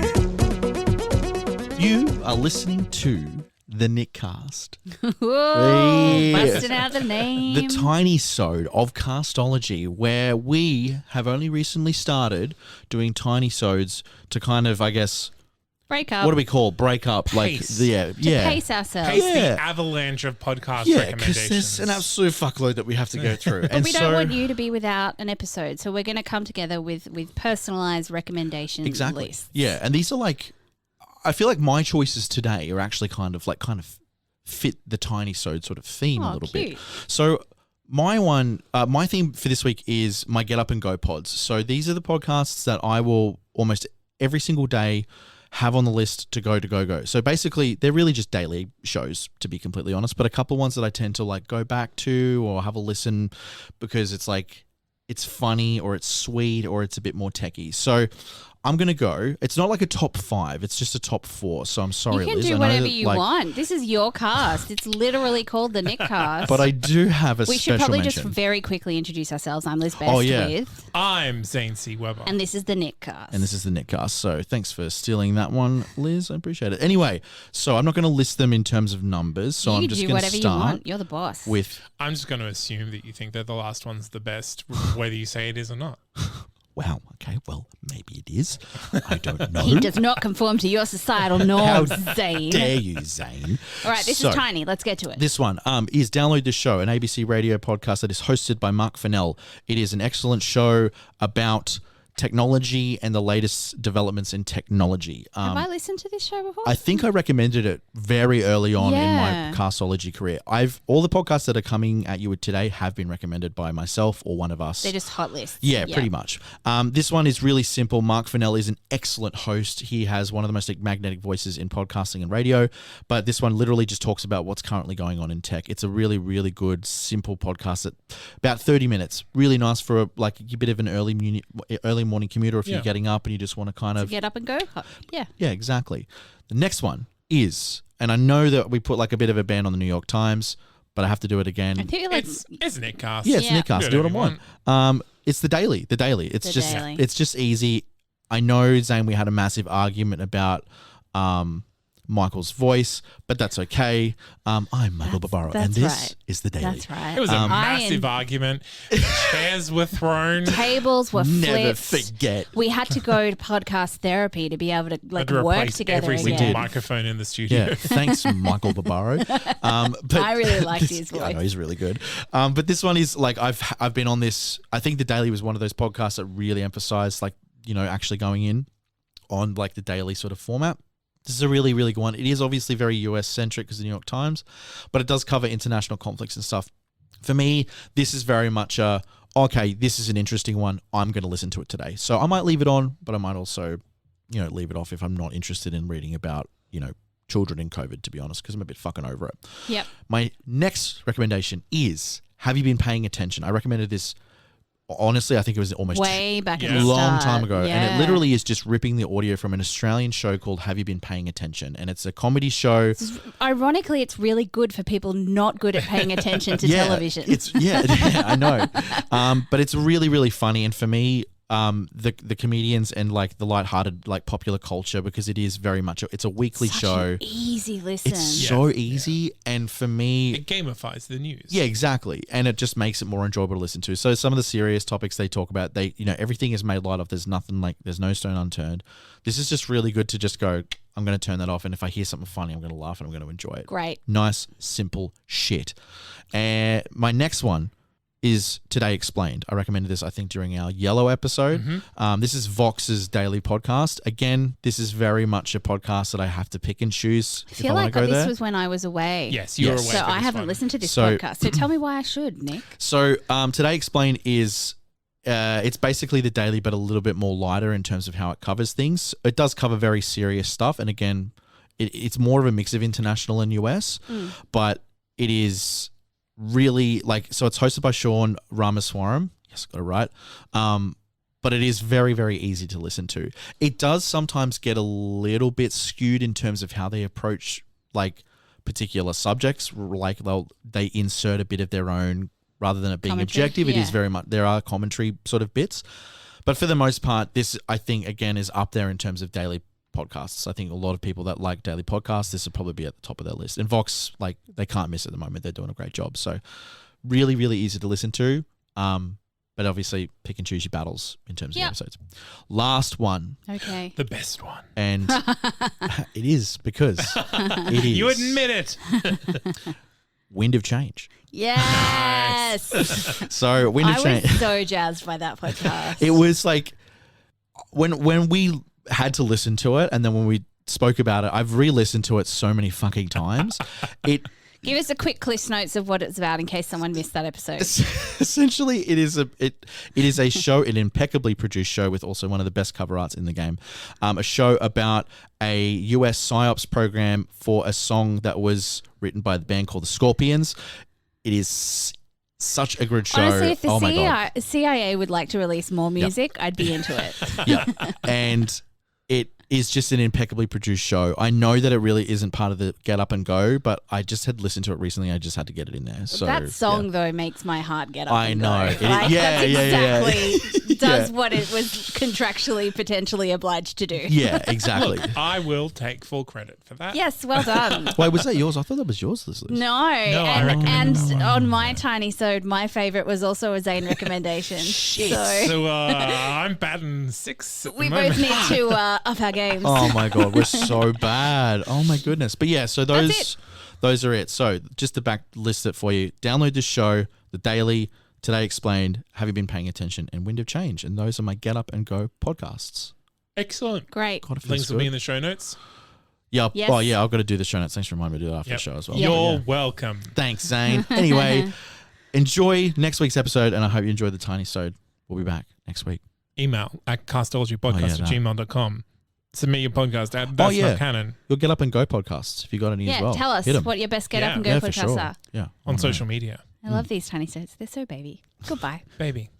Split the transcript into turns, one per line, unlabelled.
Castology.
You are listening to the Nickcast.
Whoa, busting out the name.
The tiny sode of Castology, where we have only recently started doing tiny sodes to kind of, I guess,
break up.
what do we call break up?
Pace.
Like, yeah.
Pace ourselves.
Pace
Yeah.
the avalanche of podcast
Yeah, because
recommendations.
there's an absolute fuckload that we have to go through.
But
and
we
so,
don't want you to be without an episode, so we're going to come together with personalised recommendation
exactly.
lists.
Yeah, and these are like, I feel like my choices today are actually kind of fit the tiny sode sort of theme a little bit.
Cute.
So my theme for this week is my Get Up and Go pods. So these are the podcasts that I will almost every single day have on the list to go. So basically, they're really just daily shows, to be completely honest. But a couple of ones that I tend to like go back to or have a listen because it's like it's funny or it's sweet or it's a bit more techie. So I'm going to go. It's not like a top 5. It's just a top 4. So I'm sorry,
You can
Liz.
do
I know
whatever
that,
you
like,
want. This is your cast. It's literally called the Nickcast.
But I do have a
we
special
should probably
mention.
just very quickly introduce ourselves. I'm Liz Best
Oh, yeah.
with,
I'm Zane C. Weber.
and this is the Nickcast.
And this is the Nickcast. So thanks for stealing that one, Liz. I appreciate it. Anyway, so I'm not going to list them in terms of numbers. So
you
I'm
can
just
do
going to
whatever you
start
want. You're the boss.
with,
I'm just going to assume that you think that the last one's the best, whether you say it is or not.
wow, okay, well, maybe it is. I don't know.
He does not conform to your societal norms, Zane.
Dare you, Zane?
All right, this
So,
is tiny. Let's get to it.
This one is Download This Show, an ABC radio podcast that is hosted by Mark Fennell. It is an excellent show about technology and the latest developments in technology.
Have I listened to this show before?
I think I recommended it very early on in
Yeah.
my Castology career. All the podcasts that are coming at you today have been recommended by myself or one of us.
They're just hot lists.
Yeah, pretty much. This one is really simple. Mark Fennell is an excellent host. He has one of the most magnetic voices in podcasting and radio, but this one literally just talks about what's currently going on in tech. It's a really, really good, simple podcast at about 30 minutes. Really nice for a bit of an early morning commuter if you're getting up and you just want to kind
To
of...
get up and go. Yeah.
Yeah, exactly. The next one is, and I know that we put like a bit of a ban on the New York Times, but I have to do it again.
I think like
It's Nickcast.
Yeah, it's
Yeah.
Nickcast.
Do
Do what I
whatever
want. It's the daily. It's
The
just
Daily.
it's just easy. I know, Zane, we had a massive argument about Michael's voice, but that's okay. I'm Michael Barbaro, and
that's
this
right.
is the daily.
that's right.
It was a
I
massive argument. Chairs were thrown.
Tables were
Never
flipped.
forget.
We had to go to podcast therapy to be able to
Had to
work
replace
together
every
again.
single
did.
microphone in the studio.
Yeah, thanks, Michael Barbaro. But
I really liked
this-
his
I know
voice.
he's really good. But this one is like I've been on this. I think the Daily was one of those podcasts that really emphasized actually going in on like the daily sort of format. This is a really, really good one. It is obviously very US centric because the New York Times, but it does cover international conflicts and stuff. For me, this is very much okay, this is an interesting one. I'm going to listen to it today. So I might leave it on, but I might also, leave it off if I'm not interested in reading about, children in COVID, to be honest, because I'm a bit fucking over it.
Yep.
My next recommendation is, have you been paying attention? I recommended this, honestly, I think it was almost
Way back in
Yeah.
the
long
start.
time ago, and
Yeah.
it literally is just ripping the audio from an Australian show called Have You Been Paying Attention? And it's a comedy show.
Ironically, it's really good for people not good at paying attention to television.
Yeah, I know. But it's really, really funny, and for me, the comedians and like the lighthearted like popular culture, because it is very much it's a weekly
Such
show.
an easy listen.
It's so easy, and for me,
It gamifies the news.
yeah, exactly. And it just makes it more enjoyable to listen to. So some of the serious topics they talk about, everything is made light of. There's there's no stone unturned. This is just really good to just go, I'm going to turn that off. And if I hear something funny, I'm going to laugh and I'm going to enjoy it.
Great.
Nice, simple shit. And my next one is Today Explained. I recommended this, I think, during our Yellow episode. This is Vox's daily podcast. Again, this is very much a podcast that I have to pick and choose
I
if
feel
I want
like
to go
this
there.
was when I was away.
Yes, you were
Yes.
away.
So
for
I
this
haven't
one.
listened to this
So-
podcast. So tell me why I should, Nick.
So Today Explained is it's basically the daily, but a little bit more lighter in terms of how it covers things. It does cover very serious stuff, and again, it's more of a mix of international and US, but it is really so it's hosted by Sean Ramaswamy. Yes, got it right. But it is very, very easy to listen to. It does sometimes get a little bit skewed in terms of how they approach particular subjects. They insert a bit of their own rather than it being
Commentary,
objective. It is
yeah.
very much, there are commentary sort of bits. But for the most part, this, I think, again, is up there in terms of daily podcasts. I think a lot of people that like daily podcasts, this would probably be at the top of their list. And Vox, like, they can't miss at the moment. They're doing a great job. So really, really easy to listen to. But obviously pick and choose your battles in terms of the episodes. Last one.
Okay.
The best one.
And it is because it is.
You admit it.
Wind of Change.
Yes.
So Wind of
I
Change.
was so jazzed by that podcast.
It was like when we had to listen to it, and then when we spoke about it, I've re-listened to it so many fucking times.
Give us a quick Cliff Notes of what it's about in case someone missed that episode.
Essentially, it is a show, an impeccably produced show with also one of the best cover arts in the game. A show about a US psyops program for a song that was written by the band called the Scorpions. It is such a good show.
Honestly, if the
God.
CIA would like to release more music, I'd be into it.
Yeah. And it is just an impeccably produced show. I know that it really isn't part of the Get Up and Go, but I just had listened to it recently. I just had to get it in there. So
that song though makes my heart get up.
I
and
know.
Go. Like,
Yeah.
does what it was contractually potentially obliged to do.
Yeah, exactly.
Look, I will take full credit for that.
Yes, well done.
Wait, was that yours? I thought that was yours, this list.
No,
I recommend
and on my tiny sode, my favourite was also a Zane recommendation.
Shit.
So
I'm batting 6 at
we
the
both
moment.
need to up our games.
Oh my God, we're so bad. Oh my goodness. But yeah, so those are it. So just to back list it for you, download the show, the daily, Today Explained, Have You Been Paying Attention, and Wind of Change. And those are my Get Up and Go podcasts.
Excellent.
Great.
God, it feels
Links will
good.
be in the show notes.
Yeah.
Yes.
Oh yeah, I've got to do the show notes. Thanks for reminding me to do that after the show as well.
You're
Yeah.
welcome.
Thanks, Zane. Anyway, enjoy next week's episode, and I hope you enjoyed the tiny sode. We'll be back next week.
Email at castologypodcast@gmail.com. Submit your podcast at That's Not Canon
You'll Get Up and Go podcasts if you got any as well.
Tell us
Hit 'em.
what your best Get
Yeah.
Up and Go
Yeah,
podcasts
for sure.
are.
Yeah.
on
Oh,
social media.
I love these tiny sodes. They're so baby. Goodbye.
Baby.